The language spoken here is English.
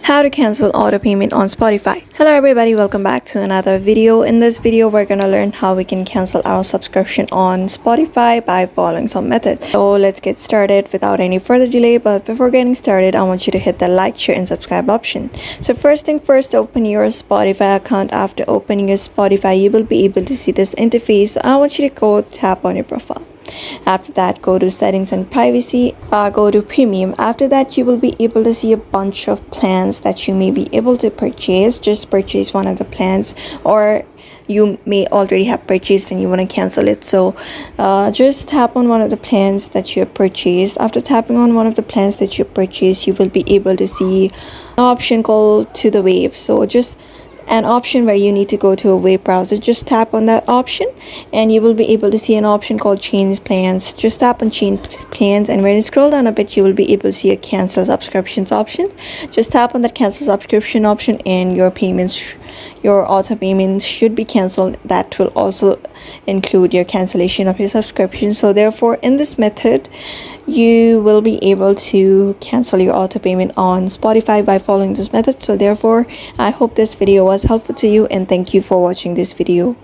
How to cancel auto payment on Spotify. Hello everybody, welcome back to another video. In this video we're gonna learn how we can cancel our subscription on Spotify by following some method. So let's get started without any further delay. But before getting started, I want you to hit the like, share and subscribe option. So first thing first, open your Spotify account. After opening your Spotify, you will be able to see this interface. So I want you to go tap on your profile. After that, go to settings and privacy, go to premium. After that, you will be able to see a bunch of plans that you may be able to purchase. Just purchase one of the plans, or you may already have purchased and you want to cancel it. So just tap on one of the plans that you have purchased. After tapping on one of the plans that you purchased, you will be able to see an option called to the web. So just an option where you need to go to a web browser. Just tap on that option and you will be able to see an option called change plans. Just tap on change plans, and when you scroll down a bit, you will be able to see a cancel subscriptions option. Just tap on that cancel subscription option and your payments, your auto payments should be canceled. That will also include your cancellation of your subscription. So therefore, in this method, you will be able to cancel your auto payment on Spotify by following this method. So therefore, I hope this video was helpful to you, and thank you for watching this video.